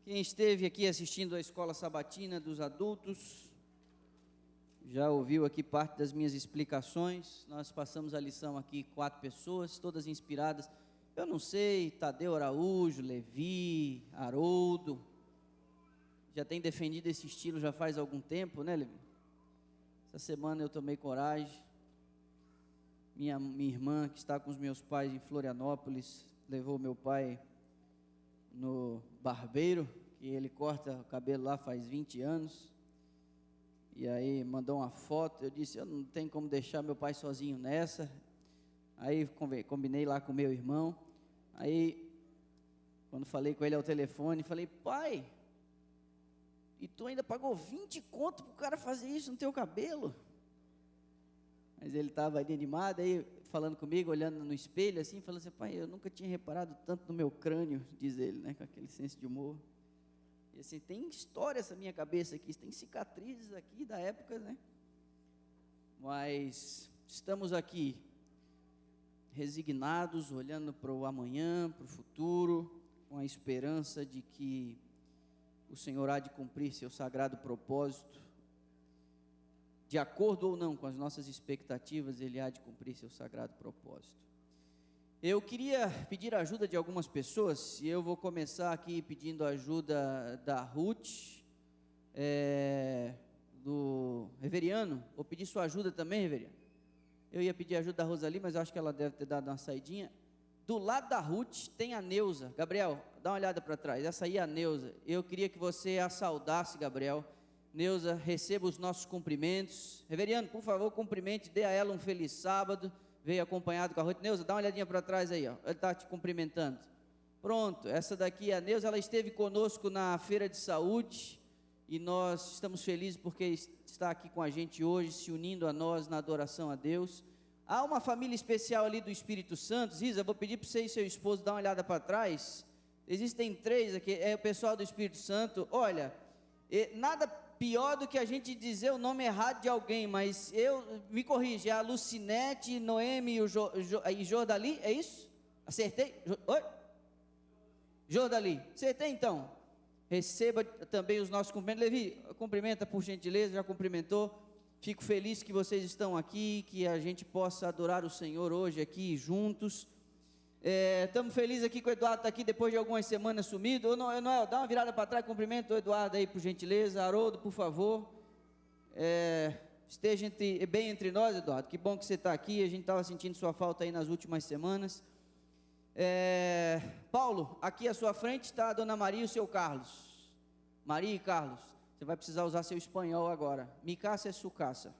Quem esteve aqui assistindo a escola sabatina dos adultos, já ouviu aqui parte das minhas explicações. Nós passamos a lição aqui, 4 pessoas, todas inspiradas. Eu não sei, Tadeu Araújo, Levi, Haroldo, já tem defendido esse estilo já faz algum tempo, né, Levi? Essa semana eu tomei coragem. Minha irmã, que está com os meus pais em Florianópolis, levou meu pai no barbeiro, que ele corta o cabelo lá faz 20 anos, e aí mandou uma foto. Eu disse, eu não tenho como deixar meu pai sozinho nessa. Aí combinei lá com meu irmão. Aí, quando falei com ele ao telefone, falei, pai, e tu ainda pagou 20 conto pro cara fazer isso no teu cabelo? Mas ele estava ali animado, aí falando comigo, olhando no espelho assim, falando assim, pai, eu nunca tinha reparado tanto no meu crânio, diz ele, né, com aquele senso de humor. E assim, tem história essa minha cabeça aqui, tem cicatrizes aqui da época, né? Mas estamos aqui, resignados, olhando para o amanhã, para o futuro, com a esperança de que o Senhor há de cumprir seu sagrado propósito. De acordo ou não com as nossas expectativas, Ele há de cumprir seu sagrado propósito. Eu queria pedir a ajuda de algumas pessoas, e eu vou começar aqui pedindo a ajuda da Ruth, do Reveriano. Vou pedir sua ajuda também, Reveriano. Eu ia pedir a ajuda da Rosali, mas acho que ela deve ter dado uma saidinha. Do lado da Ruth tem a Neuza. Gabriel, dá uma olhada para trás, essa aí é a Neuza. Eu queria que você a saudasse, Gabriel. Neuza, receba os nossos cumprimentos. Reveriano, por favor, cumprimente, dê a ela um feliz sábado. Veio acompanhado com a Ruth. Neuza, dá uma olhadinha para trás aí, ó. Ele está te cumprimentando. Pronto, essa daqui é a Neuza. Ela esteve conosco na feira de saúde e nós estamos felizes porque está aqui com a gente hoje, se unindo a nós na adoração a Deus. Há uma família especial ali do Espírito Santo. Ziza, vou pedir para você e seu esposo dar uma olhada para trás. Existem 3 aqui, é o pessoal do Espírito Santo. Olha, nada pior do que a gente dizer o nome errado de alguém, mas me corrige, a Lucinete, Noemi e Jordali, é isso? Acertei? Oi? Jordali, acertei então. Receba também os nossos cumprimentos. Levi, cumprimenta por gentileza, já cumprimentou. Fico feliz que vocês estão aqui, que a gente possa adorar o Senhor hoje aqui juntos. Estamos felizes aqui que o Eduardo está aqui depois de algumas semanas sumido. Ô Noel, dá uma virada para trás, cumprimenta o Eduardo aí por gentileza. Haroldo, por favor, esteja bem entre nós, Eduardo, que bom que você está aqui. A gente estava sentindo sua falta aí nas últimas semanas. Paulo, aqui à sua frente está a dona Maria e o seu Carlos. Maria e Carlos, você vai precisar usar seu espanhol agora. Mi casa é su casa,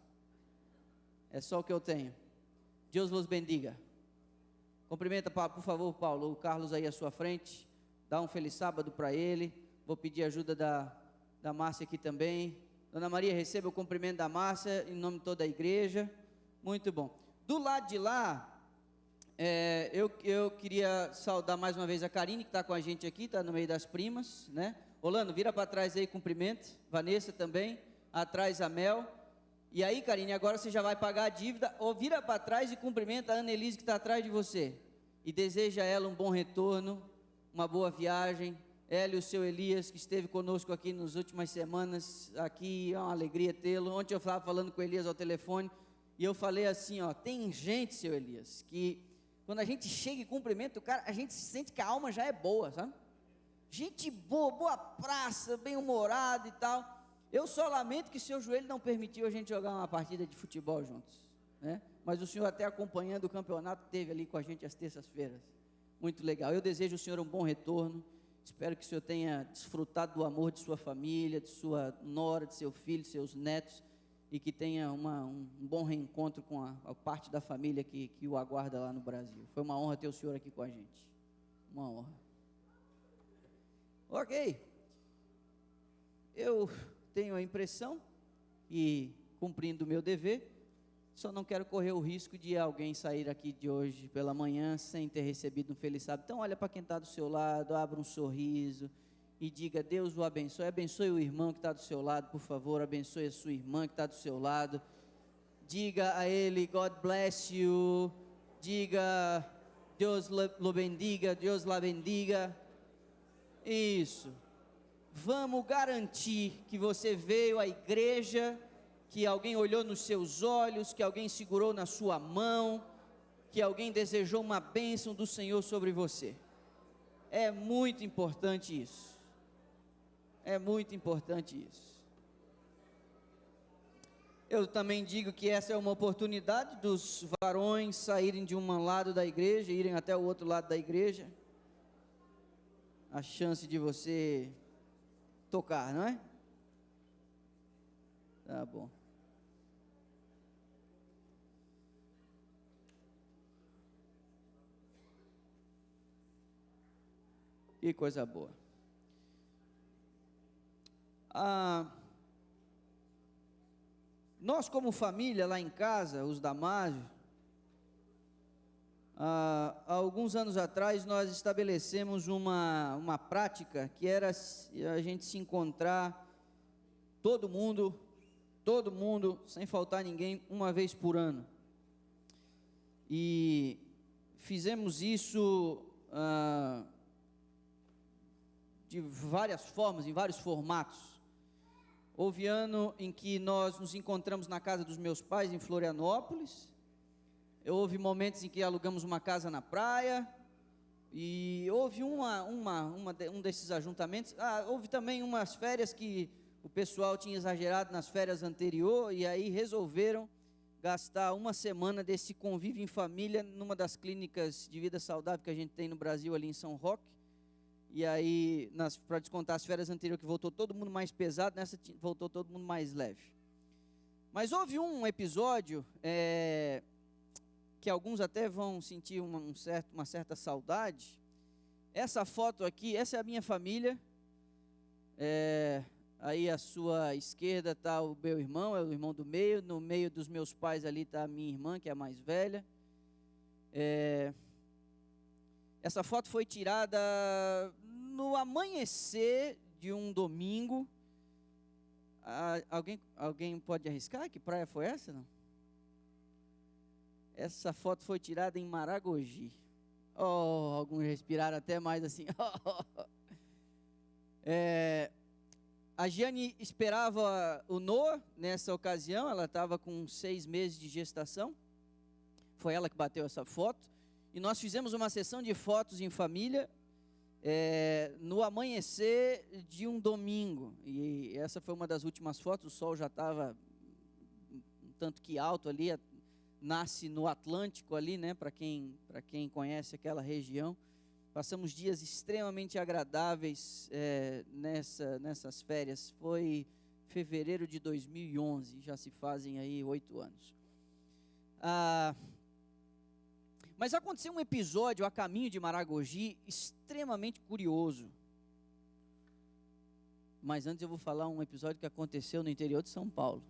é só o que eu tenho. Deus los bendiga. Cumprimenta, por favor, Paulo, o Carlos aí à sua frente. Dá um feliz sábado para ele. Vou pedir ajuda da Márcia aqui também. Dona Maria, receba o cumprimento da Márcia em nome de toda a igreja. Muito bom. Do lado de lá, eu queria saudar mais uma vez a Karine, que está com a gente aqui, está no meio das primas, né? Orlando, vira para trás aí, cumprimento. Vanessa também, atrás a Mel. E aí, Karine, agora você já vai pagar a dívida, ou vira para trás e cumprimenta a Ana Elise que está atrás de você. E deseja a ela um bom retorno, uma boa viagem. Ela e o seu Elias, que esteve conosco aqui nas últimas semanas, aqui é uma alegria tê-lo. Ontem eu estava falando com o Elias ao telefone, e eu falei assim, ó, tem gente, seu Elias, que quando a gente chega e cumprimenta o cara, a gente sente que a alma já é boa, sabe? Gente boa, boa praça, bem-humorado e tal. Eu só lamento que seu joelho não permitiu a gente jogar uma partida de futebol juntos, né? Mas o senhor até acompanhando o campeonato, teve ali com a gente às terças-feiras. Muito legal. Eu desejo ao senhor um bom retorno. Espero que o senhor tenha desfrutado do amor de sua família, de sua nora, de seu filho, de seus netos, e que tenha um bom reencontro com a parte da família que o aguarda lá no Brasil. Foi uma honra ter o senhor aqui com a gente. Uma honra. Ok. Eu tenho a impressão que, cumprindo o meu dever, só não quero correr o risco de alguém sair aqui de hoje pela manhã sem ter recebido um feliz sábado. Então olha para quem está do seu lado, abra um sorriso e diga, Deus o abençoe. Abençoe o irmão que está do seu lado, por favor. Abençoe a sua irmã que está do seu lado. Diga a ele, God bless you. Diga, Deus lo bendiga, Deus la bendiga. Isso. Vamos garantir que você veio à igreja, que alguém olhou nos seus olhos, que alguém segurou na sua mão, que alguém desejou uma bênção do Senhor sobre você. É muito importante isso. É muito importante isso. Eu também digo que essa é uma oportunidade dos varões saírem de um lado da igreja e irem até o outro lado da igreja. A chance de você tocar, não é? Tá bom. Que coisa boa. Nós como família lá em casa, os Damasio, há alguns anos atrás nós estabelecemos uma prática que era a gente se encontrar, todo mundo, sem faltar ninguém, uma vez por ano. E fizemos isso de várias formas, em vários formatos. Houve ano em que nós nos encontramos na casa dos meus pais em Florianópolis. Houve momentos em que alugamos uma casa na praia. E houve um desses ajuntamentos. Houve também umas férias que o pessoal tinha exagerado nas férias anteriores, e aí resolveram gastar uma semana desse convívio em família numa das clínicas de vida saudável que a gente tem no Brasil, ali em São Roque. E aí, para descontar as férias anteriores, que voltou todo mundo mais pesado, nessa voltou todo mundo mais leve. Mas houve um episódio que alguns até vão sentir uma certa saudade. Essa foto aqui, essa é a minha família. Aí à sua esquerda está o meu irmão, é o irmão do meio. No meio dos meus pais ali está a minha irmã, que é a mais velha. Essa foto foi tirada no amanhecer de um domingo. Alguém pode arriscar? Que praia foi essa? Não? Essa foto foi tirada em Maragogi. Alguns respiraram até mais assim. A Giane esperava o Noah nessa ocasião. Ela estava com 6 meses de gestação. Foi ela que bateu essa foto. E nós fizemos uma sessão de fotos em família no amanhecer de um domingo. E essa foi uma das últimas fotos. O sol já estava um tanto que alto ali. Nasce no Atlântico ali, né? Para quem conhece aquela região. Passamos dias extremamente agradáveis nessas férias. Foi fevereiro de 2011. Já se fazem aí 8 anos. Mas aconteceu um episódio a caminho de Maragogi extremamente curioso. Mas antes eu vou falar um episódio que aconteceu no interior de São Paulo.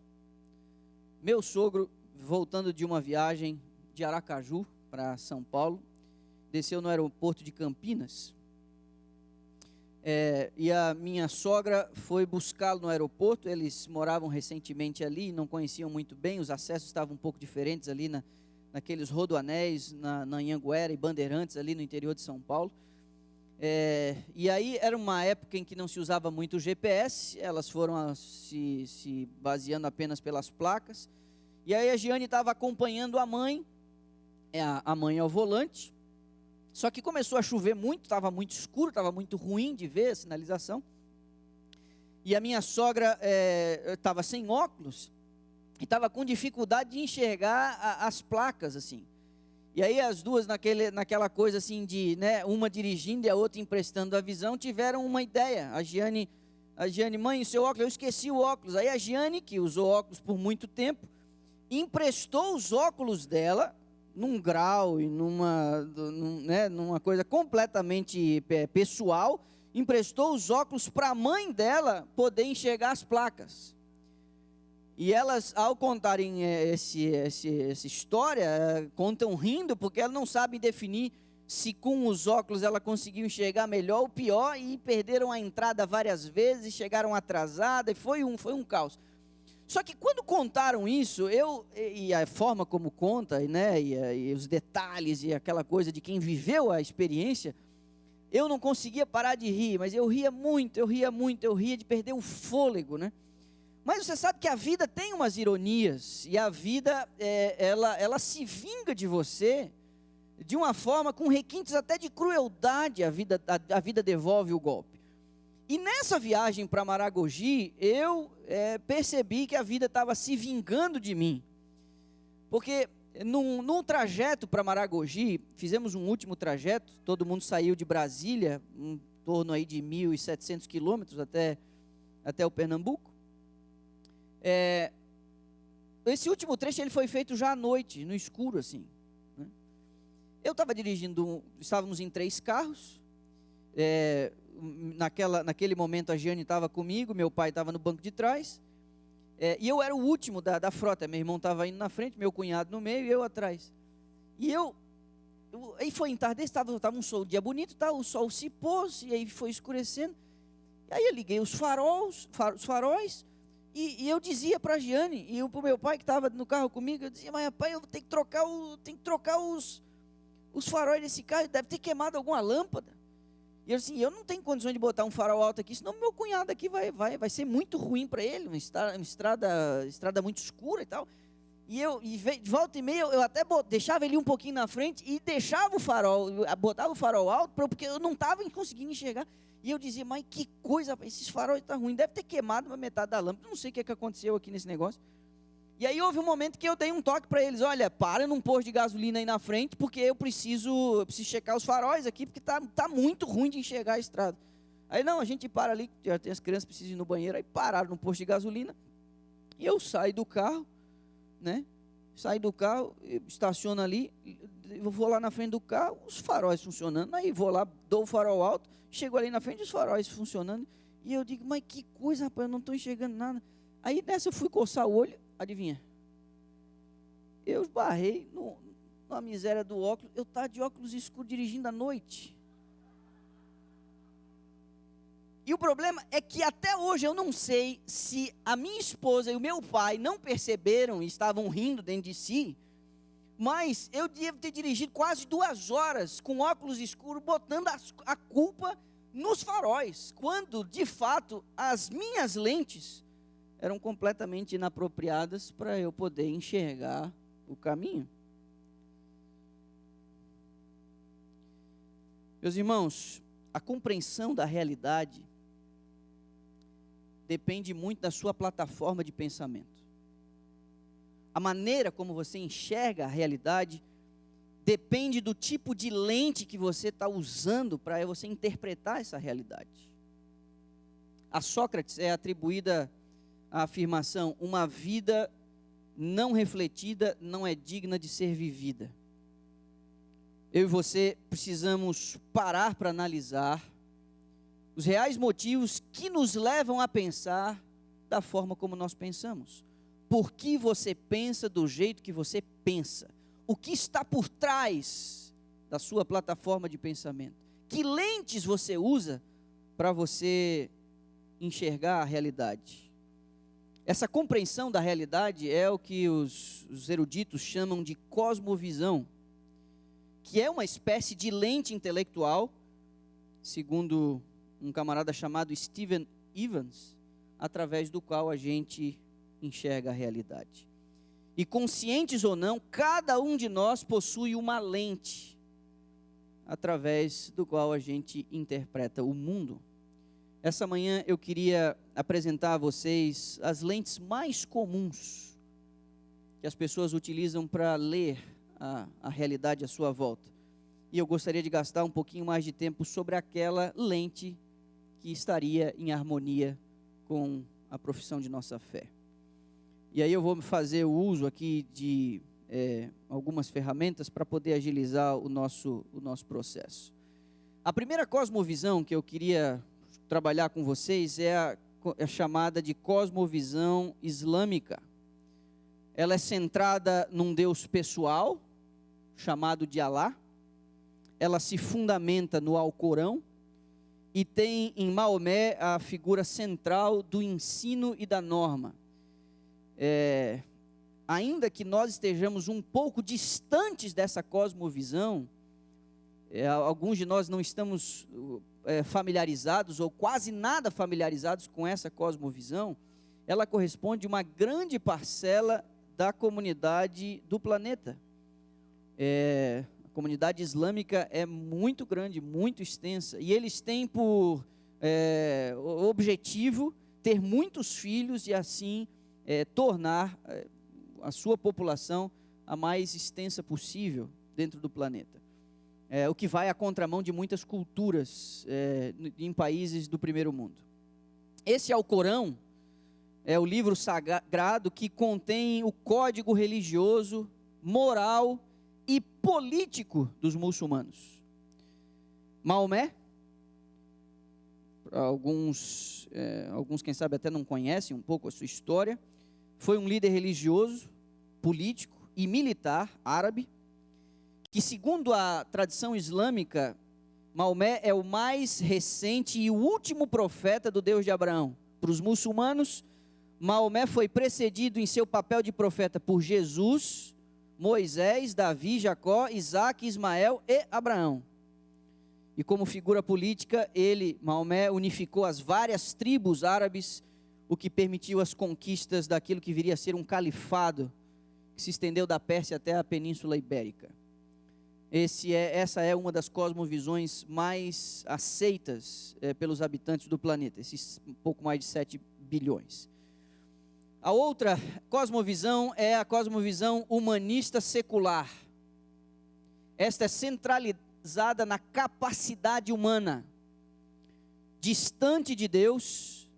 Meu sogro, voltando de uma viagem de Aracaju para São Paulo, desceu no aeroporto de Campinas. E a minha sogra foi buscá-lo no aeroporto. Eles moravam recentemente ali, não conheciam muito bem, os acessos estavam um pouco diferentes ali naqueles rodoanéis, na Anhanguera e Bandeirantes, ali no interior de São Paulo. E aí era uma época em que não se usava muito o GPS, elas foram se baseando apenas pelas placas. E aí a Giane estava acompanhando a mãe ao volante. Só que começou a chover muito, estava muito escuro, estava muito ruim de ver a sinalização. E a minha sogra estava sem óculos e estava com dificuldade de enxergar as placas, assim. E aí as duas, naquela coisa assim de, né, uma dirigindo e a outra emprestando a visão, tiveram uma ideia. A Giane, mãe, o seu óculos, eu esqueci o óculos. Aí a Giane, que usou óculos por muito tempo, emprestou os óculos dela, num grau e numa coisa completamente pessoal, emprestou os óculos para a mãe dela poder enxergar as placas. E elas, ao contarem essa história, contam rindo, porque elas não sabem definir se com os óculos ela conseguiu enxergar melhor ou pior, e perderam a entrada várias vezes, chegaram atrasadas, e foi um caos. Só que quando contaram isso, e a forma como conta, né, e os detalhes, e aquela coisa de quem viveu a experiência, eu não conseguia parar de rir, mas eu ria muito, eu ria de perder o fôlego, né? Mas você sabe que a vida tem umas ironias, e a vida, ela se vinga de você, de uma forma com requintes até de crueldade, a vida devolve o golpe. E nessa viagem para Maragogi, eu percebi que a vida estava se vingando de mim, porque num trajeto para Maragogi, fizemos um último trajeto, todo mundo saiu de Brasília, em torno aí de 1.700 quilômetros até o Pernambuco. Esse último trecho ele foi feito já à noite, no escuro assim, né? Eu estava dirigindo, estávamos em 3 carros, naquele momento a Giane estava comigo, meu pai estava no banco de trás, e eu era o último da frota, meu irmão estava indo na frente, meu cunhado no meio e eu atrás. E aí foi entardecer, estava um sol, dia bonito, o sol se pôs e aí foi escurecendo. E aí eu liguei os faróis e eu dizia para a Giane e para o meu pai que estava no carro comigo, eu dizia, mas pai, eu tenho que trocar os faróis desse carro, deve ter queimado alguma lâmpada. E eu assim, eu não tenho condições de botar um farol alto aqui, senão meu cunhado aqui vai ser muito ruim para ele, uma estrada muito escura e tal. E de volta e meia, eu até deixava ele um pouquinho na frente e deixava o farol, botava o farol alto, porque eu não estava conseguindo enxergar. E eu dizia, mas que coisa, esses faróis estão ruins, deve ter queimado uma metade da lâmpada, não sei o que aconteceu aqui nesse negócio. E aí houve um momento que eu dei um toque para eles, olha, para num posto de gasolina aí na frente, porque eu preciso checar os faróis aqui, porque tá muito ruim de enxergar a estrada. Aí não, a gente para ali, já tem as crianças precisam ir no banheiro, aí pararam num posto de gasolina, e eu saio do carro, né? Saio do carro, estaciono ali, eu vou lá na frente do carro, os faróis funcionando, aí vou lá, dou o farol alto, chego ali na frente, os faróis funcionando, e eu digo, mas que coisa, rapaz, eu não estou enxergando nada. Aí nessa eu fui coçar o olho, adivinha? Eu esbarrei numa miséria do óculos, eu estava de óculos escuros dirigindo à noite. E o problema é que até hoje eu não sei se a minha esposa e o meu pai não perceberam e estavam rindo dentro de si, mas eu devo ter dirigido quase 2 horas com óculos escuros, botando a culpa nos faróis, quando de fato as minhas lentes eram completamente inapropriadas para eu poder enxergar o caminho. Meus irmãos, a compreensão da realidade depende muito da sua plataforma de pensamento. A maneira como você enxerga a realidade depende do tipo de lente que você está usando para você interpretar essa realidade. A Sócrates é atribuída a afirmação, uma vida não refletida não é digna de ser vivida. Eu e você precisamos parar para analisar os reais motivos que nos levam a pensar da forma como nós pensamos. Por que você pensa do jeito que você pensa? O que está por trás da sua plataforma de pensamento? Que lentes você usa para você enxergar a realidade? Essa compreensão da realidade é o que os eruditos chamam de cosmovisão, que é uma espécie de lente intelectual, segundo um camarada chamado Stephen Evans, através do qual a gente enxerga a realidade. E conscientes ou não, cada um de nós possui uma lente, através do qual a gente interpreta o mundo. Essa manhã eu queria apresentar a vocês as lentes mais comuns que as pessoas utilizam para ler a realidade à sua volta. E eu gostaria de gastar um pouquinho mais de tempo sobre aquela lente que estaria em harmonia com a profissão de nossa fé. E aí eu vou fazer o uso aqui de algumas ferramentas para poder agilizar o nosso processo. A primeira cosmovisão que eu queria trabalhar com vocês é a chamada de cosmovisão islâmica. Ela é centrada num Deus pessoal, chamado de Alá. Ela se fundamenta no Alcorão e tem em Maomé a figura central do ensino e da norma. Ainda que nós estejamos um pouco distantes dessa cosmovisão, alguns de nós não estamos familiarizados, ou quase nada familiarizados com essa cosmovisão, ela corresponde a uma grande parcela da comunidade do planeta. A comunidade islâmica é muito grande, muito extensa, e eles têm por objetivo ter muitos filhos e assim tornar a sua população a mais extensa possível dentro do planeta. O que vai à contramão de muitas culturas em países do primeiro mundo. Esse Alcorão é o livro sagrado que contém o código religioso, moral e político dos muçulmanos. Maomé, alguns quem sabe até não conhecem um pouco a sua história, foi um líder religioso, político e militar árabe, que segundo a tradição islâmica, Maomé é o mais recente e o último profeta do Deus de Abraão. Para os muçulmanos, Maomé foi precedido em seu papel de profeta por Jesus, Moisés, Davi, Jacó, Isaac, Ismael e Abraão. E como figura política, Maomé, unificou as várias tribos árabes, o que permitiu as conquistas daquilo que viria a ser um califado, que se estendeu da Pérsia até a Península Ibérica. Essa é uma das cosmovisões mais aceitas pelos habitantes do planeta, esses um pouco mais de 7 bilhões. A outra cosmovisão é a cosmovisão humanista secular. Esta é centralizada na capacidade humana, distante de Deus,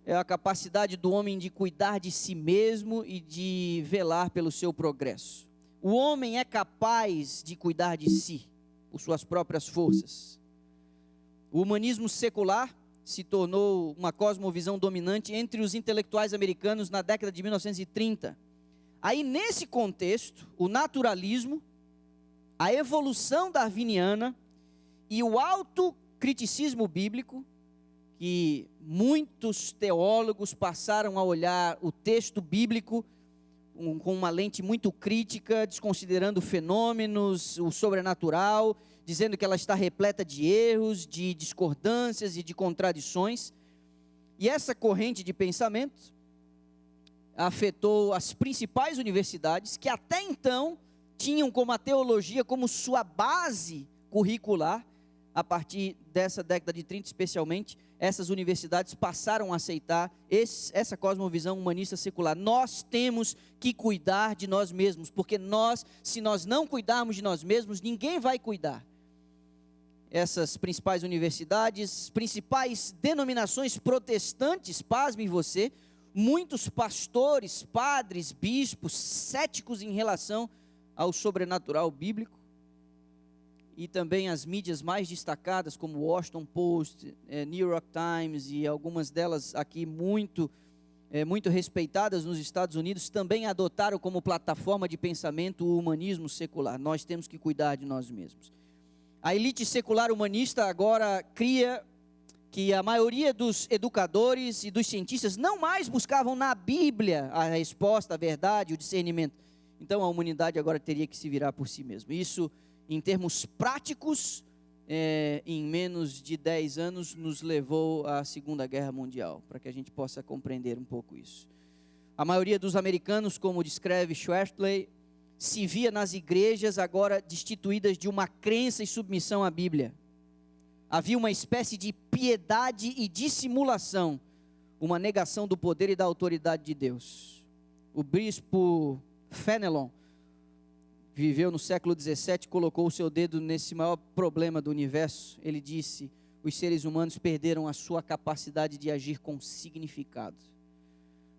é a capacidade do homem de cuidar de si mesmo e de velar pelo seu progresso. O homem é capaz de cuidar de si, por suas próprias forças. O humanismo secular se tornou uma cosmovisão dominante entre os intelectuais americanos na década de 1930. Aí, nesse contexto, o naturalismo, a evolução darwiniana e o autocriticismo bíblico, que muitos teólogos passaram a olhar o texto bíblico com uma lente muito crítica, desconsiderando fenômenos, o sobrenatural, dizendo que ela está repleta de erros, de discordâncias e de contradições. E essa corrente de pensamento afetou as principais universidades, que até então tinham como a teologia como sua base curricular. A partir dessa década de 30, especialmente, essas universidades passaram a aceitar essa cosmovisão humanista secular. Nós temos que cuidar de nós mesmos, porque se nós não cuidarmos de nós mesmos, ninguém vai cuidar. Essas principais universidades, principais denominações protestantes, pasmem você, muitos pastores, padres, bispos, céticos em relação ao sobrenatural bíblico, e também as mídias mais destacadas, como Washington Post, New York Times, e algumas delas aqui muito respeitadas nos Estados Unidos, também adotaram como plataforma de pensamento o humanismo secular. Nós temos que cuidar de nós mesmos. A elite secular humanista agora cria que a maioria dos educadores e dos cientistas não mais buscavam na Bíblia a resposta, a verdade, o discernimento. Então a humanidade agora teria que se virar por si mesma. Isso, em termos práticos, em menos de 10 anos, nos levou à Segunda Guerra Mundial, para que a gente possa compreender um pouco isso. A maioria dos americanos, como descreve Schwertley, se via nas igrejas agora destituídas de uma crença e submissão à Bíblia. Havia uma espécie de piedade e dissimulação, uma negação do poder e da autoridade de Deus. O bispo Fenelon viveu no século 17, colocou o seu dedo nesse maior problema do universo. Ele disse: os seres humanos perderam a sua capacidade de agir com significado.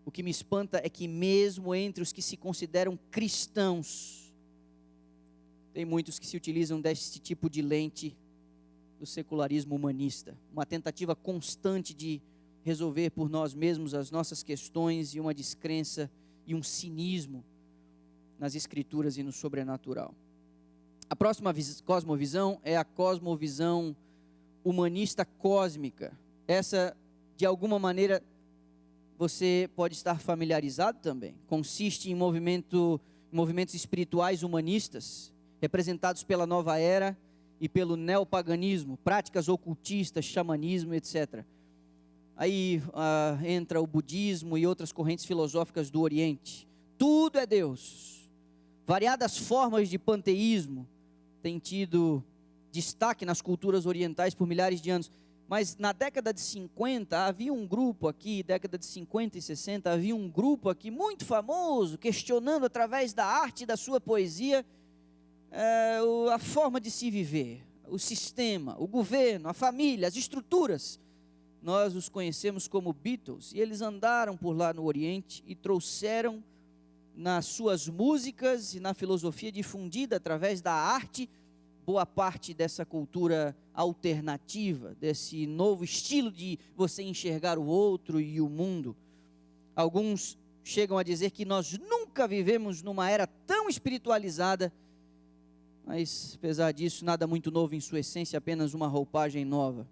O que me espanta é que mesmo entre os que se consideram cristãos, tem muitos que se utilizam desse tipo de lente do secularismo humanista, uma tentativa constante de resolver por nós mesmos as nossas questões, e uma descrença e um cinismo nas escrituras e no sobrenatural. A próxima cosmovisão é a cosmovisão humanista cósmica. Essa, de alguma maneira, você pode estar familiarizado também. Consiste em movimentos espirituais humanistas, representados pela nova era, e pelo neopaganismo, práticas ocultistas, xamanismo, etc. Aí entra o budismo e outras correntes filosóficas do Oriente. Tudo é Deus. Variadas formas de panteísmo têm tido destaque nas culturas orientais por milhares de anos. Mas na década de 50, havia um grupo aqui, década de 50 e 60, havia um grupo aqui muito famoso, questionando através da arte e da sua poesia, a forma de se viver, o sistema, o governo, a família, as estruturas. Nós os conhecemos como Beatles, e eles andaram por lá no Oriente e trouxeram nas suas músicas e na filosofia difundida através da arte, boa parte dessa cultura alternativa, desse novo estilo de você enxergar o outro e o mundo. Alguns chegam a dizer que nós nunca vivemos numa era tão espiritualizada, mas apesar disso, nada muito novo em sua essência, apenas uma roupagem nova.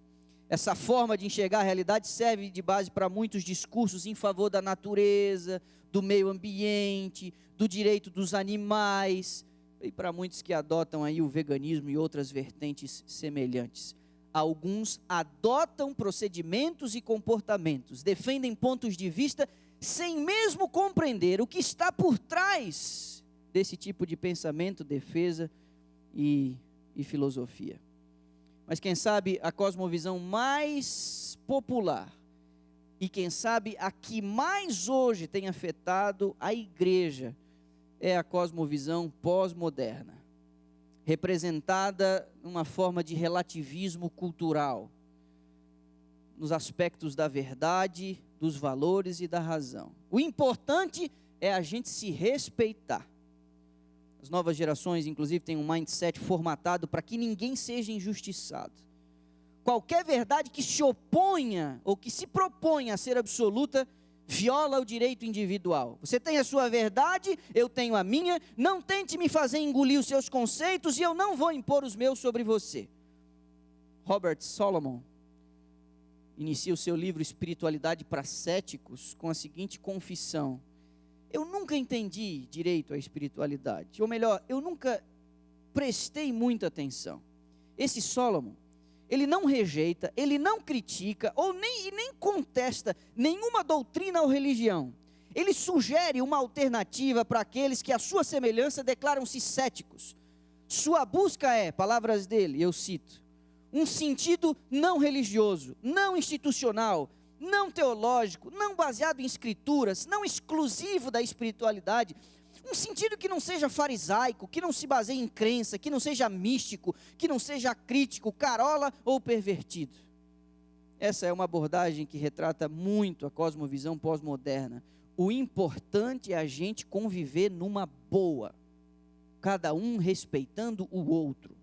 Essa forma de enxergar a realidade serve de base para muitos discursos em favor da natureza, do meio ambiente, do direito dos animais, e para muitos que adotam aí o veganismo e outras vertentes semelhantes. Alguns adotam procedimentos e comportamentos, defendem pontos de vista sem mesmo compreender o que está por trás desse tipo de pensamento, defesa e filosofia. Mas quem sabe a cosmovisão mais popular e quem sabe a que mais hoje tem afetado a igreja é a cosmovisão pós-moderna, representada numa forma de relativismo cultural, nos aspectos da verdade, dos valores e da razão. O importante é a gente se respeitar. As novas gerações, inclusive, têm um mindset formatado para que ninguém seja injustiçado. Qualquer verdade que se oponha ou que se proponha a ser absoluta, viola o direito individual. Você tem a sua verdade, eu tenho a minha, não tente me fazer engolir os seus conceitos e eu não vou impor os meus sobre você. Robert Solomon inicia o seu livro Espiritualidade para Céticos com a seguinte confissão: eu nunca entendi direito a espiritualidade, ou melhor, eu nunca prestei muita atenção. Esse Solomon, ele não rejeita, ele não critica, nem contesta nenhuma doutrina ou religião. Ele sugere uma alternativa para aqueles que, à sua semelhança, declaram-se céticos. Sua busca é, palavras dele, eu cito, um sentido não religioso, não institucional, não teológico, não baseado em escrituras, não exclusivo da espiritualidade, um sentido que não seja farisaico, que não se baseie em crença, que não seja místico, que não seja crítico, carola ou pervertido. Essa é uma abordagem que retrata muito a cosmovisão pós-moderna. O importante é a gente conviver numa boa, cada um respeitando o outro.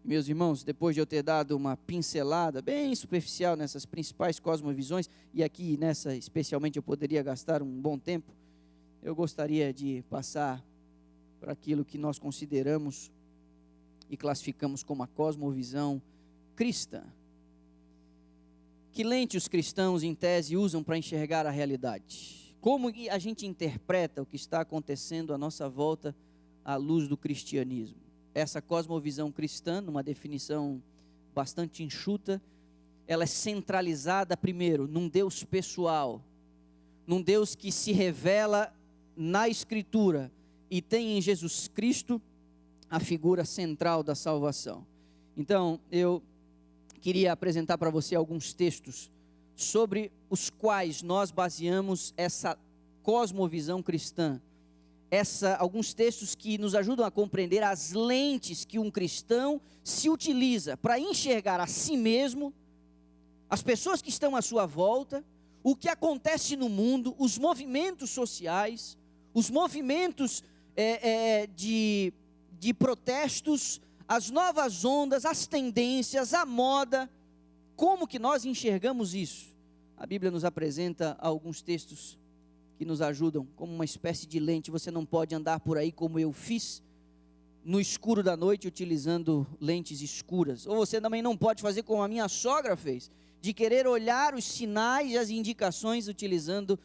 Meus irmãos, depois de eu ter dado uma pincelada bem superficial nessas principais cosmovisões, e aqui nessa especialmente eu poderia gastar um bom tempo, eu gostaria de passar para aquilo que nós consideramos e classificamos como a cosmovisão cristã. Que lente os cristãos, em tese, usam para enxergar a realidade? Como a gente interpreta o que está acontecendo à nossa volta à luz do cristianismo? Essa cosmovisão cristã, numa definição bastante enxuta, ela é centralizada, primeiro, num Deus pessoal, num Deus que se revela na Escritura e tem em Jesus Cristo a figura central da salvação. Então, eu queria apresentar para você alguns textos sobre os quais nós baseamos essa cosmovisão cristã. Alguns textos que nos ajudam a compreender as lentes que um cristão se utiliza para enxergar a si mesmo, as pessoas que estão à sua volta, o que acontece no mundo, os movimentos sociais, os movimentos de protestos, as novas ondas, as tendências, a moda, como que nós enxergamos isso? A Bíblia nos apresenta alguns textos que nos ajudam como uma espécie de lente. Você não pode andar por aí como eu fiz, no escuro da noite, utilizando lentes escuras. Ou você também não pode fazer como a minha sogra fez, de querer olhar os sinais e as indicações utilizando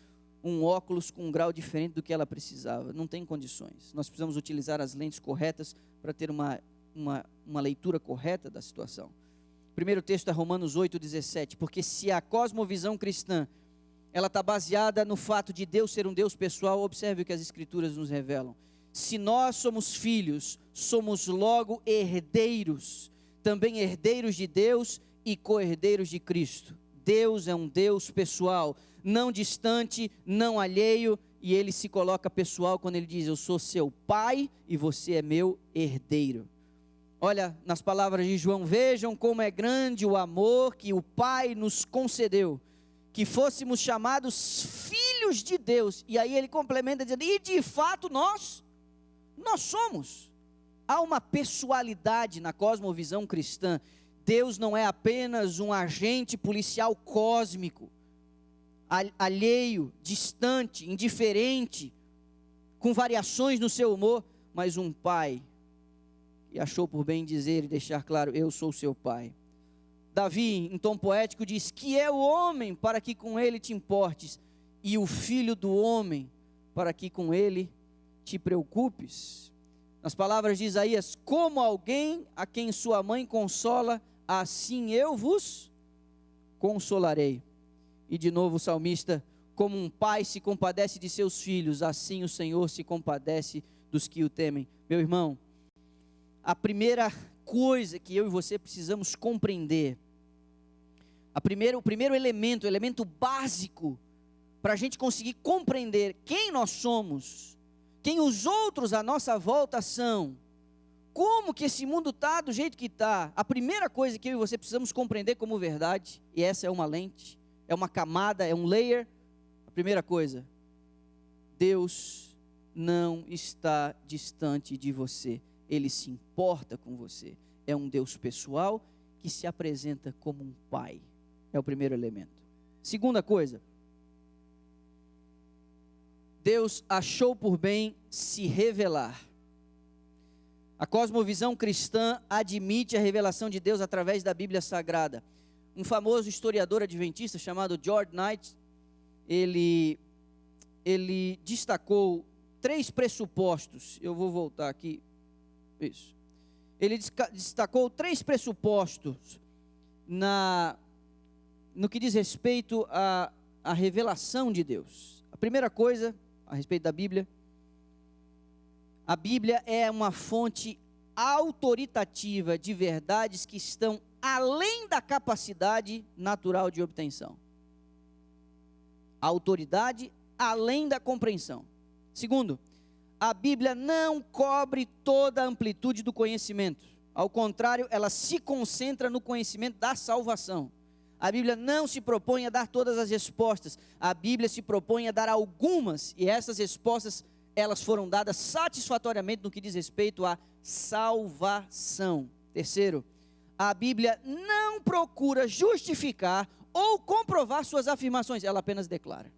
um óculos com um grau diferente do que ela precisava. Não tem condições. Nós precisamos utilizar as lentes corretas para ter uma uma leitura correta da situação. O primeiro texto é Romanos 8,17, porque se a cosmovisão cristã, ela está baseada no fato de Deus ser um Deus pessoal, observe o que as Escrituras nos revelam. Se nós somos filhos, somos logo herdeiros, também herdeiros de Deus e co-herdeiros de Cristo. Deus é um Deus pessoal, não distante, não alheio, e Ele se coloca pessoal quando Ele diz: eu sou seu pai e você é meu herdeiro. Olha, nas palavras de João, vejam como é grande o amor que o Pai nos concedeu, que fôssemos chamados filhos de Deus. E aí ele complementa dizendo: e de fato nós somos. Há uma pessoalidade na cosmovisão cristã. Deus não é apenas um agente policial cósmico, alheio, distante, indiferente, com variações no seu humor, mas um pai que achou por bem dizer e deixar claro: eu sou seu pai. Davi, em tom poético, diz: que é o homem para que com ele te importes, e o filho do homem para que com ele te preocupes. Nas palavras de Isaías: como alguém a quem sua mãe consola, assim eu vos consolarei. E de novo o salmista: como um pai se compadece de seus filhos, assim o Senhor se compadece dos que o temem. Meu irmão, a primeira coisa que eu e você precisamos compreender, o primeiro elemento, o elemento básico, para a gente conseguir compreender quem nós somos, quem os outros à nossa volta são, como que esse mundo está do jeito que está, a primeira coisa que eu e você precisamos compreender como verdade, e essa é uma lente, é uma camada, é um layer, a primeira coisa: Deus não está distante de você, Ele se importa com você, é um Deus pessoal que se apresenta como um pai, é o primeiro elemento. Segunda coisa, Deus achou por bem se revelar. A cosmovisão cristã admite a revelação de Deus através da Bíblia Sagrada. Um famoso historiador adventista chamado George Knight, ele destacou 3 pressupostos. Eu vou voltar aqui. Isso. Ele destacou 3 pressupostos no que diz respeito à revelação de Deus. A primeira coisa, a respeito da Bíblia: a Bíblia é uma fonte autoritativa de verdades que estão além da capacidade natural de obtenção. A autoridade além da compreensão. Segundo, a Bíblia não cobre toda a amplitude do conhecimento. Ao contrário, ela se concentra no conhecimento da salvação. A Bíblia não se propõe a dar todas as respostas. A Bíblia se propõe a dar algumas, e essas respostas, elas foram dadas satisfatoriamente no que diz respeito à salvação. Terceiro, a Bíblia não procura justificar ou comprovar suas afirmações, ela apenas declara.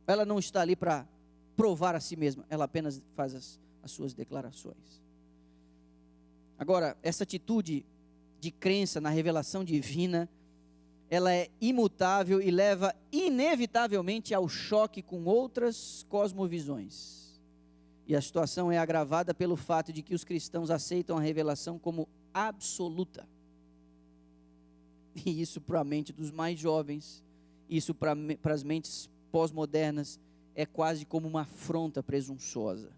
Ela não está ali para provar a si mesma, ela apenas faz as suas declarações. Agora, essa atitude de crença na revelação divina, ela é imutável e leva inevitavelmente ao choque com outras cosmovisões. E a situação é agravada pelo fato de que os cristãos aceitam a revelação como absoluta. E isso para a mente dos mais jovens, isso para as mentes pós-modernas, é quase como uma afronta presunçosa.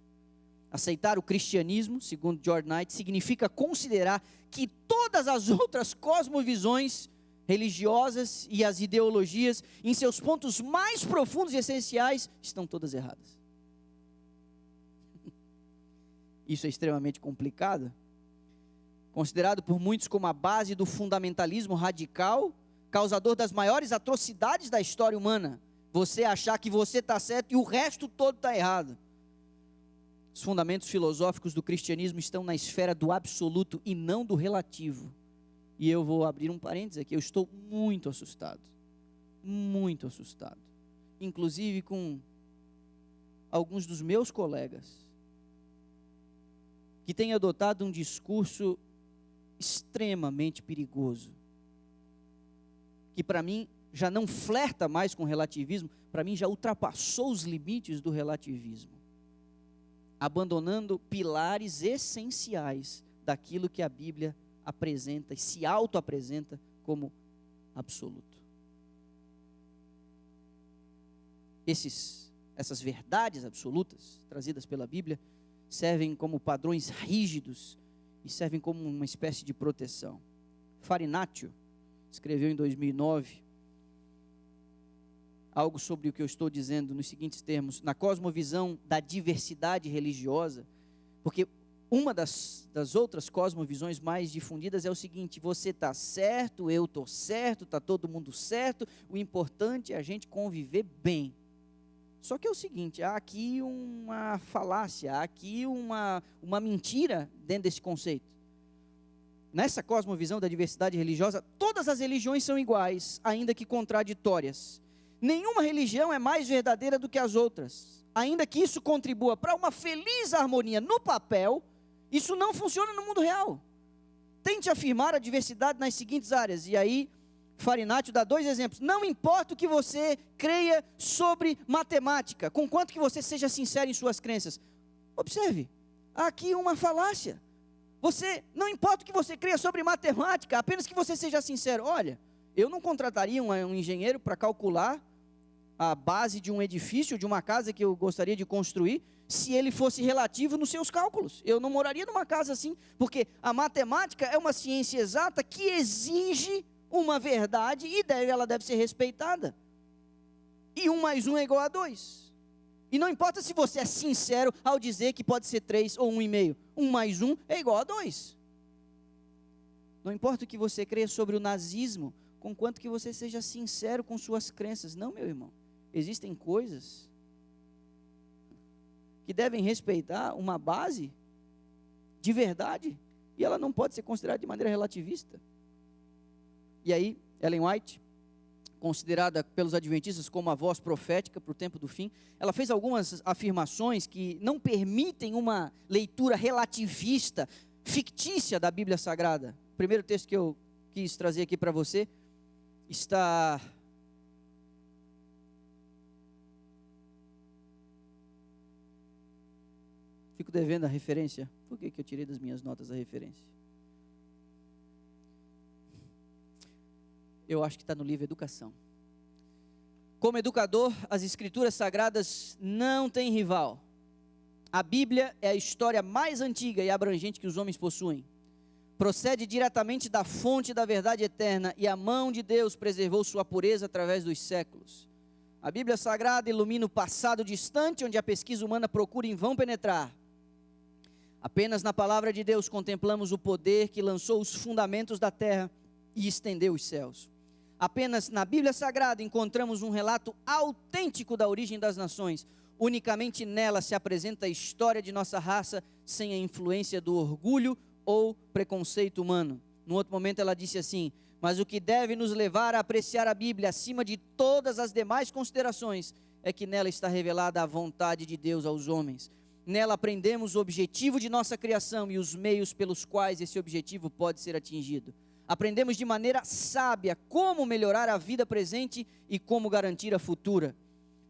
Aceitar o cristianismo, segundo George Knight, significa considerar que todas as outras cosmovisões religiosas e as ideologias, em seus pontos mais profundos e essenciais, estão todas erradas. Isso é extremamente complicado. Considerado por muitos como a base do fundamentalismo radical, causador das maiores atrocidades da história humana. Você achar que você está certo e o resto todo está errado. Os fundamentos filosóficos do cristianismo estão na esfera do absoluto e não do relativo. E eu vou abrir um parênteses aqui, eu estou muito assustado. Muito assustado. Inclusive com alguns dos meus colegas, que têm adotado um discurso extremamente perigoso, que para mim já não flerta mais com relativismo, para mim já ultrapassou os limites do relativismo, abandonando pilares essenciais daquilo que a Bíblia apresenta e se auto-apresenta como absoluto. Essas verdades absolutas trazidas pela Bíblia servem como padrões rígidos e servem como uma espécie de proteção. Farinaccio escreveu em 2009 algo sobre o que eu estou dizendo nos seguintes termos: na cosmovisão da diversidade religiosa, porque uma das outras cosmovisões mais difundidas é o seguinte: você está certo, eu estou certo, está todo mundo certo, o importante é a gente conviver bem. Só que é o seguinte, há aqui uma falácia, há aqui uma mentira dentro desse conceito. Nessa cosmovisão da diversidade religiosa, todas as religiões são iguais, ainda que contraditórias. Nenhuma religião é mais verdadeira do que as outras, ainda que isso contribua para uma feliz harmonia no papel. Isso não funciona no mundo real. Tente afirmar a diversidade nas seguintes áreas, e aí Farinaccio dá 2 exemplos. Não importa o que você creia sobre matemática, conquanto que você seja sincero em suas crenças. Observe, há aqui uma falácia. Não importa o que você creia sobre matemática, apenas que você seja sincero. Olha, eu não contrataria um engenheiro para calcular a base de um edifício, de uma casa que eu gostaria de construir, se ele fosse relativo nos seus cálculos. Eu não moraria numa casa assim, porque a matemática é uma ciência exata que exige uma verdade e ela deve ser respeitada. E 1 mais 1 é igual a 2. E não importa se você é sincero ao dizer que pode ser 3 ou 1,5. 1 mais 1 é igual a 2. Não importa o que você crê sobre o nazismo, conquanto que você seja sincero com suas crenças. Não, meu irmão. Existem coisas que devem respeitar uma base de verdade, e ela não pode ser considerada de maneira relativista. E aí, Ellen White, considerada pelos adventistas como a voz profética para o tempo do fim, ela fez algumas afirmações que não permitem uma leitura relativista, fictícia da Bíblia Sagrada. O primeiro texto que eu quis trazer aqui para você está fico devendo a referência. Por que eu tirei das minhas notas a referência? Eu acho que está no livro Educação. Como educador, as escrituras sagradas não têm rival. A Bíblia é a história mais antiga e abrangente que os homens possuem. Procede diretamente da fonte da verdade eterna, e a mão de Deus preservou sua pureza através dos séculos. A Bíblia Sagrada ilumina o passado distante, onde a pesquisa humana procura em vão penetrar. Apenas na palavra de Deus contemplamos o poder que lançou os fundamentos da terra e estendeu os céus. Apenas na Bíblia Sagrada encontramos um relato autêntico da origem das nações. Unicamente nela se apresenta a história de nossa raça, sem a influência do orgulho ou preconceito humano. Num outro momento ela disse assim: mas o que deve nos levar a apreciar a Bíblia acima de todas as demais considerações é que nela está revelada a vontade de Deus aos homens. Nela aprendemos o objetivo de nossa criação e os meios pelos quais esse objetivo pode ser atingido. Aprendemos de maneira sábia como melhorar a vida presente e como garantir a futura.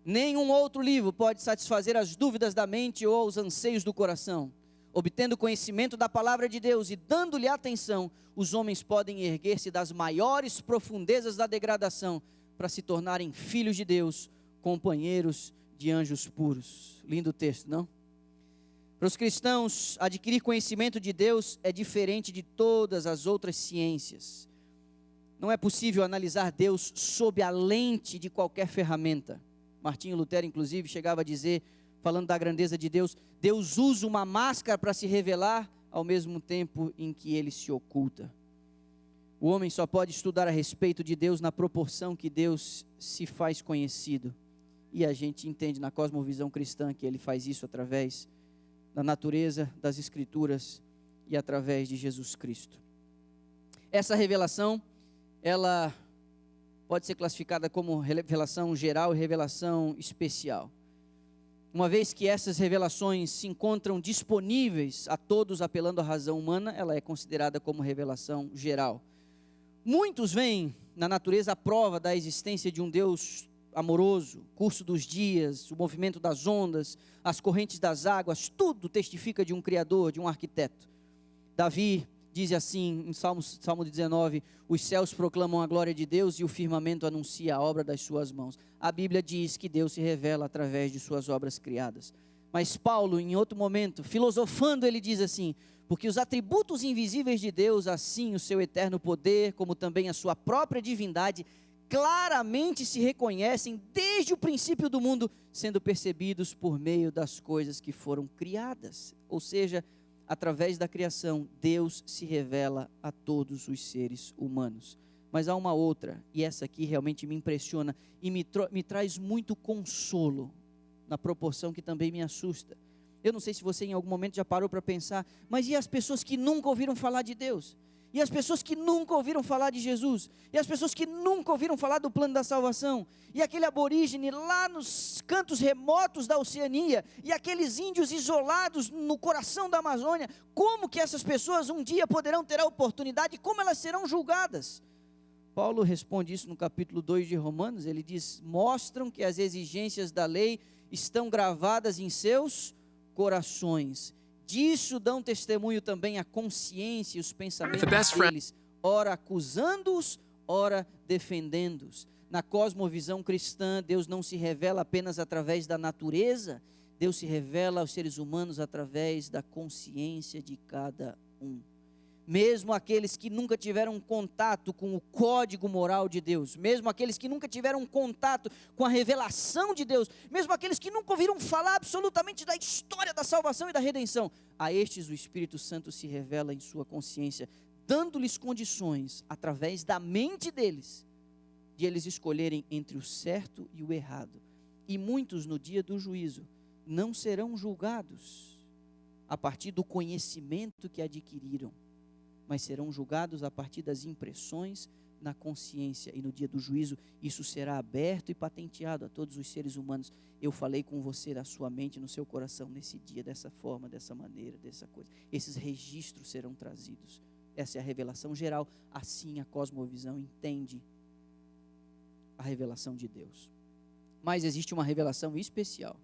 Nenhum outro livro pode satisfazer as dúvidas da mente ou os anseios do coração. Obtendo conhecimento da palavra de Deus e dando-lhe atenção, os homens podem erguer-se das maiores profundezas da degradação para se tornarem filhos de Deus, companheiros de anjos puros. Lindo texto, não? Para os cristãos, adquirir conhecimento de Deus é diferente de todas as outras ciências. Não é possível analisar Deus sob a lente de qualquer ferramenta. Martinho Lutero, inclusive, chegava a dizer, falando da grandeza de Deus, Deus usa uma máscara para se revelar, ao mesmo tempo em que ele se oculta. O homem só pode estudar a respeito de Deus na proporção que Deus se faz conhecido. E a gente entende na cosmovisão cristã que ele faz isso através da natureza, das Escrituras e através de Jesus Cristo. Essa revelação, ela pode ser classificada como revelação geral e revelação especial. Uma vez que essas revelações se encontram disponíveis a todos apelando à razão humana, ela é considerada como revelação geral. Muitos veem na natureza a prova da existência de um Deus amoroso, curso dos dias, o movimento das ondas, as correntes das águas, tudo testifica de um Criador, de um arquiteto. Davi diz assim em Salmo 19, os céus proclamam a glória de Deus e o firmamento anuncia a obra das suas mãos. A Bíblia diz que Deus se revela através de suas obras criadas. Mas Paulo, em outro momento, filosofando, ele diz assim: porque os atributos invisíveis de Deus, assim o seu eterno poder, como também a sua própria divindade, claramente se reconhecem desde o princípio do mundo, sendo percebidos por meio das coisas que foram criadas. Ou seja, através da criação, Deus se revela a todos os seres humanos. Mas há uma outra, e essa aqui realmente me impressiona e me traz muito consolo, na proporção que também me assusta. Eu não sei se você em algum momento já parou para pensar, mas e as pessoas que nunca ouviram falar de Deus? E as pessoas que nunca ouviram falar de Jesus? E as pessoas que nunca ouviram falar do plano da salvação? E aquele aborígene lá nos cantos remotos da Oceania? E aqueles índios isolados no coração da Amazônia? Como que essas pessoas um dia poderão ter a oportunidade? Como elas serão julgadas? Paulo responde isso no capítulo 2 de Romanos. Ele diz: mostram que as exigências da lei estão gravadas em seus corações. Disso dão testemunho também a consciência e os pensamentos deles, ora acusando-os, ora defendendo-os. Na cosmovisão cristã, Deus não se revela apenas através da natureza, Deus se revela aos seres humanos através da consciência de cada um. Mesmo aqueles que nunca tiveram contato com o código moral de Deus, mesmo aqueles que nunca tiveram contato com a revelação de Deus, mesmo aqueles que nunca ouviram falar absolutamente da história da salvação e da redenção, a estes o Espírito Santo se revela em sua consciência, dando-lhes condições, através da mente deles, de eles escolherem entre o certo e o errado. E muitos no dia do juízo não serão julgados a partir do conhecimento que adquiriram, mas serão julgados a partir das impressões na consciência, e no dia do juízo isso será aberto e patenteado a todos os seres humanos. Eu falei com você da sua mente, no seu coração, nesse dia, dessa forma, dessa maneira, dessa coisa. Esses registros serão trazidos. Essa é a revelação geral. Assim a cosmovisão entende a revelação de Deus. Mas existe uma revelação especial.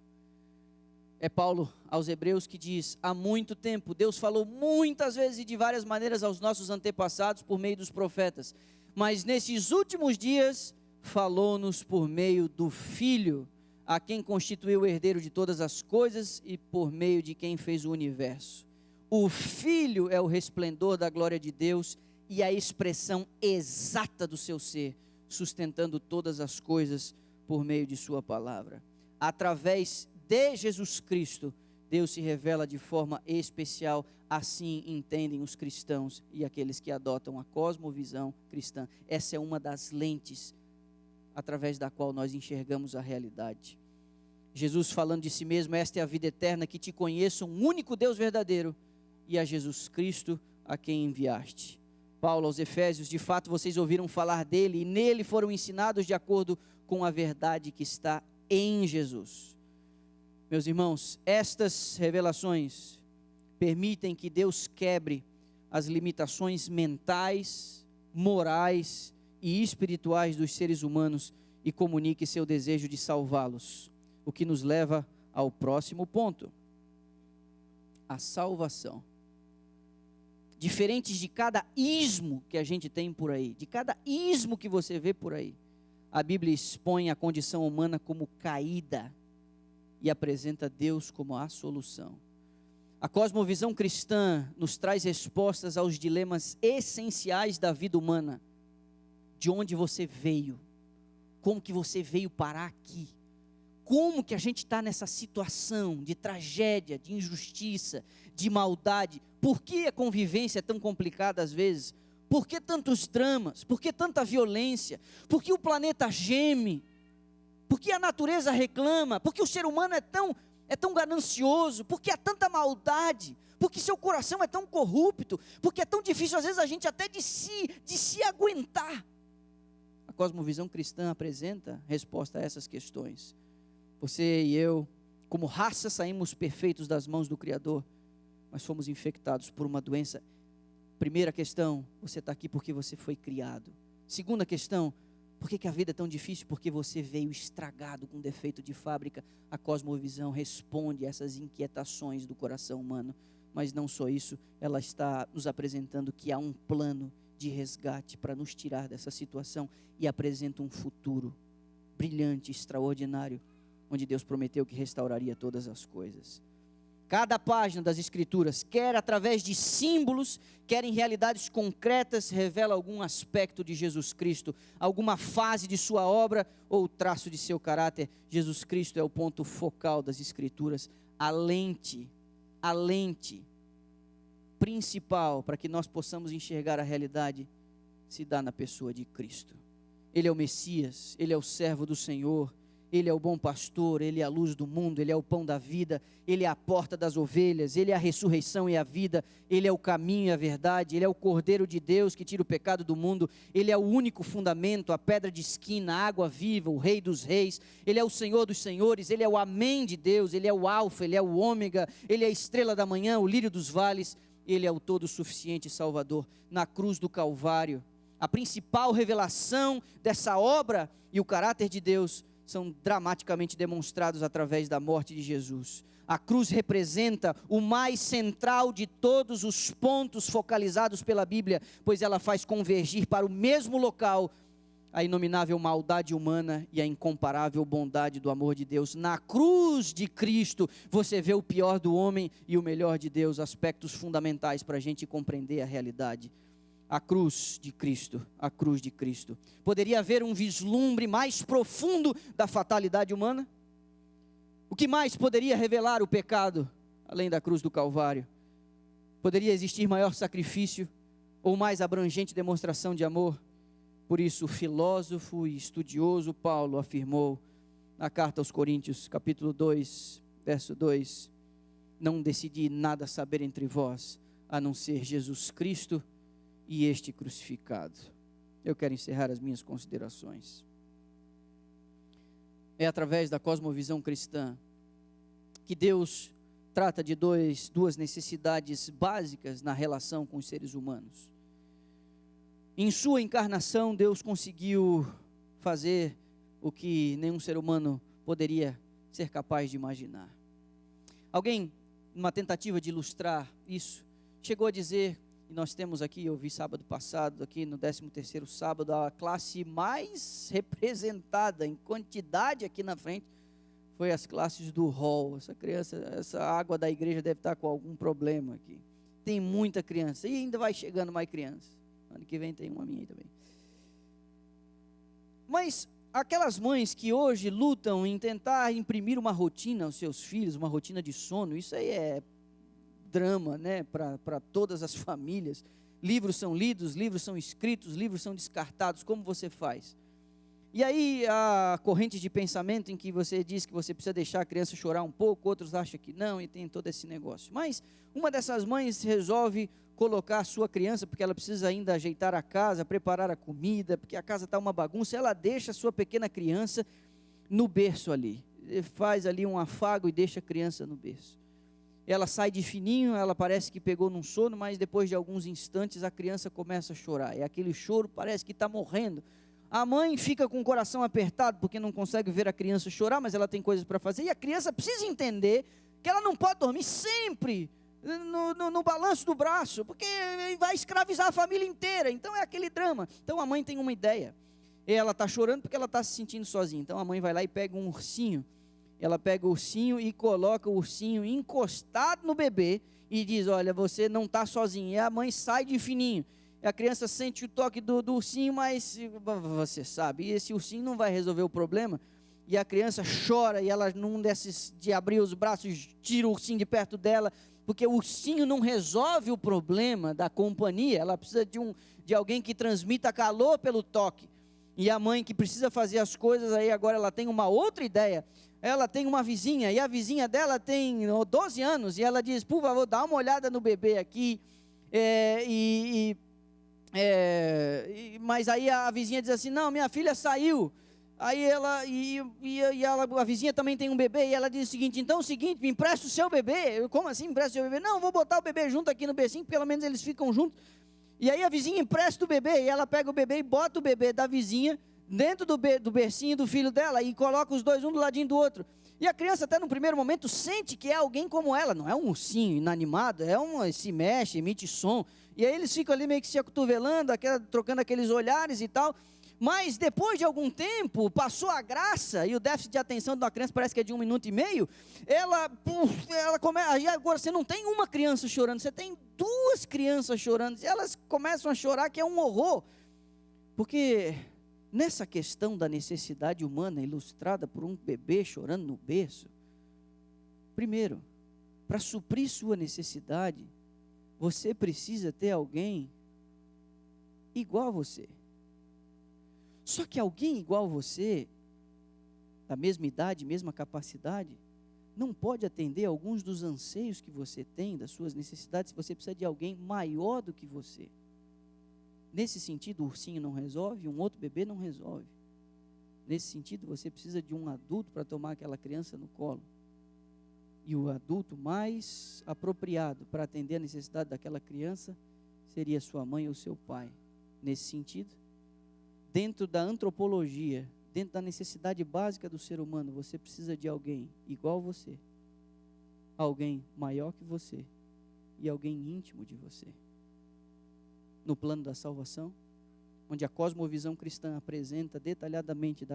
É Paulo aos Hebreus que diz: há muito tempo Deus falou muitas vezes e de várias maneiras aos nossos antepassados por meio dos profetas, mas nesses últimos dias falou-nos por meio do Filho, a quem constituiu o herdeiro de todas as coisas e por meio de quem fez o universo. O Filho é o resplendor da glória de Deus e a expressão exata do seu ser, sustentando todas as coisas por meio de sua palavra. Através de Jesus Cristo, Deus se revela de forma especial. Assim entendem os cristãos e aqueles que adotam a cosmovisão cristã. Essa é uma das lentes através da qual nós enxergamos a realidade. Jesus falando de si mesmo: esta é a vida eterna, que te conheçam, um único Deus verdadeiro, e a Jesus Cristo a quem enviaste. Paulo aos Efésios: de fato vocês ouviram falar dele e nele foram ensinados de acordo com a verdade que está em Jesus. Meus irmãos, estas revelações permitem que Deus quebre as limitações mentais, morais e espirituais dos seres humanos e comunique seu desejo de salvá-los. O que nos leva ao próximo ponto: a salvação. Diferentes de cada ismo que a gente tem por aí, de cada ismo que você vê por aí, a Bíblia expõe a condição humana como caída e apresenta Deus como a solução. A cosmovisão cristã nos traz respostas aos dilemas essenciais da vida humana. De onde você veio? Como que você veio parar aqui? Como que a gente está nessa situação de tragédia, de injustiça, de maldade? Por que a convivência é tão complicada às vezes? Por que tantos dramas? Por que tanta violência? Por que o planeta geme? Por que a natureza reclama? Por que o ser humano é tão ganancioso? Por que há tanta maldade? Por que seu coração é tão corrupto? Por que é tão difícil às vezes a gente até de se aguentar? A cosmovisão cristã apresenta resposta a essas questões. Você e eu, como raça, saímos perfeitos das mãos do Criador, mas fomos infectados por uma doença. Primeira questão: você está aqui porque você foi criado. Segunda questão: por que a vida é tão difícil? Porque você veio estragado com defeito de fábrica. A cosmovisão responde a essas inquietações do coração humano, mas não só isso, ela está nos apresentando que há um plano de resgate para nos tirar dessa situação e apresenta um futuro brilhante, extraordinário, onde Deus prometeu que restauraria todas as coisas. Cada página das Escrituras, quer através de símbolos, quer em realidades concretas, revela algum aspecto de Jesus Cristo, alguma fase de sua obra ou traço de seu caráter. Jesus Cristo é o ponto focal das Escrituras, a lente principal para que nós possamos enxergar a realidade se dá na pessoa de Cristo. Ele é o Messias, Ele é o servo do Senhor, Ele é o bom pastor, Ele é a luz do mundo, Ele é o pão da vida, Ele é a porta das ovelhas, Ele é a ressurreição e a vida, Ele é o caminho e a verdade, Ele é o Cordeiro de Deus que tira o pecado do mundo, Ele é o único fundamento, a pedra de esquina, a água viva, o Rei dos reis, Ele é o Senhor dos senhores, Ele é o Amém de Deus, Ele é o Alfa, Ele é o Ômega, Ele é a estrela da manhã, o lírio dos vales, Ele é o todo suficiente Salvador. Na cruz do Calvário, a principal revelação dessa obra e o caráter de Deus são dramaticamente demonstrados através da morte de Jesus. A cruz representa o mais central de todos os pontos focalizados pela Bíblia, pois ela faz convergir para o mesmo local a inominável maldade humana e a incomparável bondade do amor de Deus. Na cruz de Cristo, você vê o pior do homem e o melhor de Deus, aspectos fundamentais para a gente compreender a realidade. A cruz de Cristo, a cruz de Cristo. Poderia haver um vislumbre mais profundo da fatalidade humana? O que mais poderia revelar o pecado, além da cruz do Calvário? Poderia existir maior sacrifício ou mais abrangente demonstração de amor? Por isso, o filósofo e estudioso Paulo afirmou na carta aos Coríntios, capítulo 2, verso 2, não decidi nada saber entre vós, a não ser Jesus Cristo e este crucificado. Eu quero encerrar as minhas considerações. É através da cosmovisão cristã que Deus trata de duas necessidades básicas na relação com os seres humanos. Em sua encarnação, Deus conseguiu fazer o que nenhum ser humano poderia ser capaz de imaginar. Alguém, numa tentativa de ilustrar isso, chegou a dizer, e nós temos aqui, eu vi sábado passado, aqui no 13º sábado, a classe mais representada em quantidade aqui na frente, foi as classes do hall. Essa água da igreja deve estar com algum problema aqui. Tem muita criança, e ainda vai chegando mais criança. Ano que vem tem uma minha aí também. Mas aquelas mães que hoje lutam em tentar imprimir uma rotina aos seus filhos, uma rotina de sono, isso aí é drama, né, para todas as famílias. Livros são lidos, livros são escritos, livros são descartados. Como você faz? E aí há correntes de pensamento em que você diz que você precisa deixar a criança chorar um pouco, outros acham que não, e tem todo esse negócio. Mas uma dessas mães resolve colocar a sua criança, porque ela precisa ainda ajeitar a casa, preparar a comida, porque a casa está uma bagunça, ela deixa a sua pequena criança no berço ali, faz ali um afago e deixa a criança no berço. Ela sai de fininho, ela parece que pegou num sono, mas depois de alguns instantes a criança começa a chorar, e aquele choro parece que está morrendo. A mãe fica com o coração apertado, porque não consegue ver a criança chorar, mas ela tem coisas para fazer, e a criança precisa entender que ela não pode dormir sempre no balanço do braço, porque vai escravizar a família inteira. Então é aquele drama. Então a mãe tem uma ideia, ela está chorando porque ela está se sentindo sozinha, então a mãe vai lá e pega um ursinho, ela pega o ursinho e coloca o ursinho encostado no bebê, e diz, olha, você não está sozinho, e a mãe sai de fininho, a criança sente o toque do ursinho, mas você sabe, esse ursinho não vai resolver o problema, e a criança chora, e ela num desses de abrir os braços, tira o ursinho de perto dela, porque o ursinho não resolve o problema da companhia, ela precisa de alguém que transmita calor pelo toque, e a mãe que precisa fazer as coisas, aí agora ela tem uma outra ideia. Ela tem uma vizinha, e a vizinha dela tem 12 anos, e ela diz, por favor, dá uma olhada no bebê aqui, mas aí a vizinha diz assim, não, minha filha saiu, aí ela, a vizinha também tem um bebê, e ela diz o seguinte, então é o seguinte, me empresta o seu bebê. Eu, como assim, empresta o seu bebê? Não, vou botar o bebê junto aqui no bercinho, pelo menos eles ficam juntos. E aí a vizinha empresta o bebê, e ela pega o bebê e bota o bebê da vizinha dentro do bercinho do filho dela e coloca os dois um do ladinho do outro. E a criança até no primeiro momento sente que é alguém como ela, não é um ursinho inanimado, se mexe, emite som. E aí eles ficam ali meio que se acotovelando, trocando aqueles olhares e tal. Mas depois de algum tempo, passou a graça, e o déficit de atenção de uma criança parece que é de 1 minuto e meio, ela começa, agora você não tem uma criança chorando, você tem 2 crianças chorando, e elas começam a chorar, que é um horror, porque nessa questão da necessidade humana, ilustrada por um bebê chorando no berço, primeiro, para suprir sua necessidade, você precisa ter alguém igual a você. Só que alguém igual a você, da mesma idade, mesma capacidade, não pode atender alguns dos anseios que você tem, das suas necessidades, você precisa de alguém maior do que você. Nesse sentido, o ursinho não resolve, um outro bebê não resolve. Nesse sentido, você precisa de um adulto para tomar aquela criança no colo. E o adulto mais apropriado para atender a necessidade daquela criança seria sua mãe ou seu pai. Nesse sentido, dentro da antropologia, dentro da necessidade básica do ser humano, você precisa de alguém igual a você, alguém maior que você e alguém íntimo de você. No plano da salvação, onde a cosmovisão cristã apresenta detalhadamente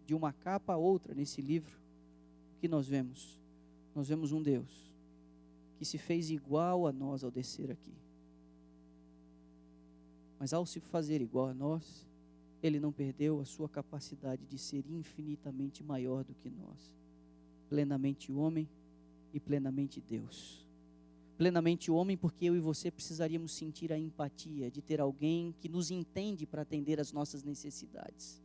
de uma capa a outra nesse livro, o que nós vemos? Nós vemos um Deus que se fez igual a nós ao descer aqui. Mas ao se fazer igual a nós, Ele não perdeu a sua capacidade de ser infinitamente maior do que nós. Plenamente homem e plenamente Deus. Plenamente homem porque eu e você precisaríamos sentir a empatia de ter alguém que nos entende para atender às nossas necessidades.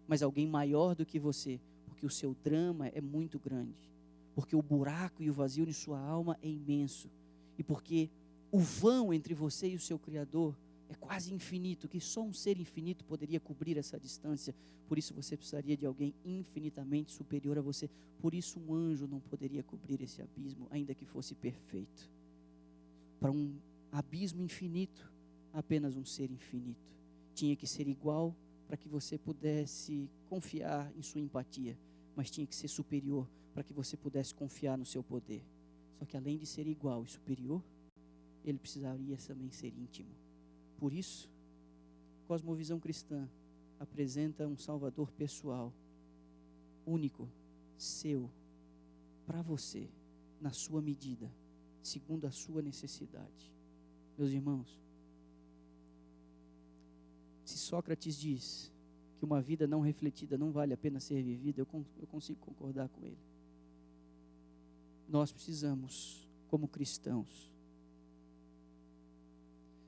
Mas alguém maior do que você, porque o seu drama é muito grande. Porque o buraco e o vazio de sua alma é imenso. E porque o vão entre você e o seu Criador é quase infinito, que só um ser infinito poderia cobrir essa distância. Por isso você precisaria de alguém infinitamente superior a você. Por isso um anjo não poderia cobrir esse abismo, ainda que fosse perfeito. Para um abismo infinito, apenas um ser infinito. Tinha que ser igual para que você pudesse confiar em sua empatia, mas tinha que ser superior para que você pudesse confiar no seu poder. Só que além de ser igual e superior, ele precisaria também ser íntimo. Por isso, a cosmovisão cristã apresenta um Salvador pessoal, único, seu, para você, na sua medida, segundo a sua necessidade. Meus irmãos, se Sócrates diz que uma vida não refletida não vale a pena ser vivida, eu consigo concordar com ele. Nós precisamos, como cristãos,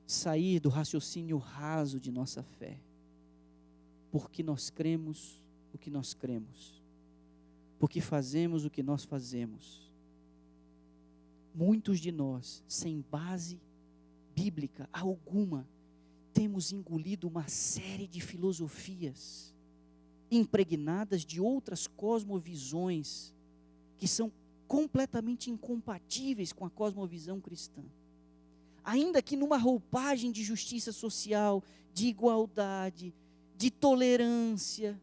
sair do raciocínio raso de nossa fé, porque nós cremos o que nós cremos, porque fazemos o que nós fazemos. Muitos de nós, sem base bíblica alguma, temos engolido uma série de filosofias impregnadas de outras cosmovisões que são completamente incompatíveis com a cosmovisão cristã. Ainda que numa roupagem de justiça social, de igualdade, de tolerância,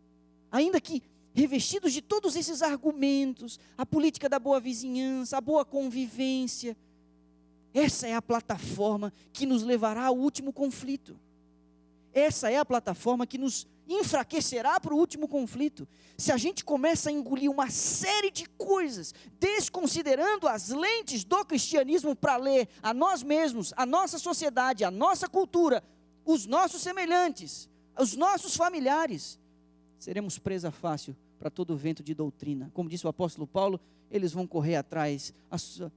ainda que revestidos de todos esses argumentos, a política da boa vizinhança, a boa convivência, essa é a plataforma que nos levará ao último conflito. Essa é a plataforma que nos enfraquecerá para o último conflito. Se a gente começa a engolir uma série de coisas, desconsiderando as lentes do cristianismo para ler a nós mesmos, a nossa sociedade, a nossa cultura, os nossos semelhantes, os nossos familiares, seremos presa fácil para todo vento de doutrina. Como disse o apóstolo Paulo, eles vão correr atrás,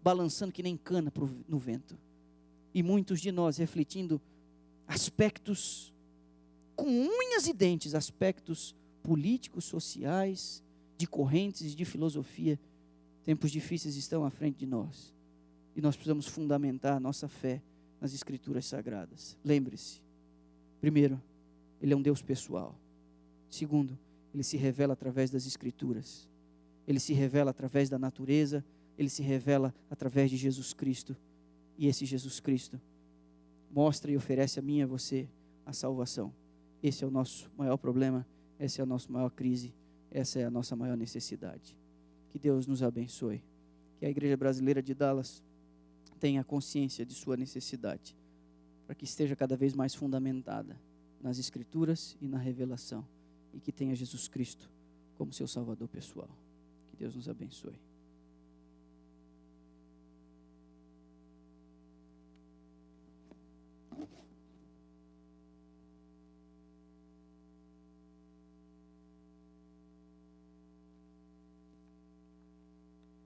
balançando que nem cana no vento. E muitos de nós refletindo aspectos com unhas e dentes, aspectos políticos, sociais, de correntes, de filosofia. Tempos difíceis estão à frente de nós. E nós precisamos fundamentar a nossa fé nas Escrituras Sagradas. Lembre-se, primeiro, Ele é um Deus pessoal. Segundo, Ele se revela através das Escrituras. Ele se revela através da natureza. Ele se revela através de Jesus Cristo. E esse Jesus Cristo mostra e oferece a mim e a você a salvação. Esse é o nosso maior problema, essa é a nossa maior crise, essa é a nossa maior necessidade. Que Deus nos abençoe. Que a Igreja Brasileira de Dallas tenha consciência de sua necessidade, para que esteja cada vez mais fundamentada nas Escrituras e na revelação, e que tenha Jesus Cristo como seu Salvador pessoal. Que Deus nos abençoe.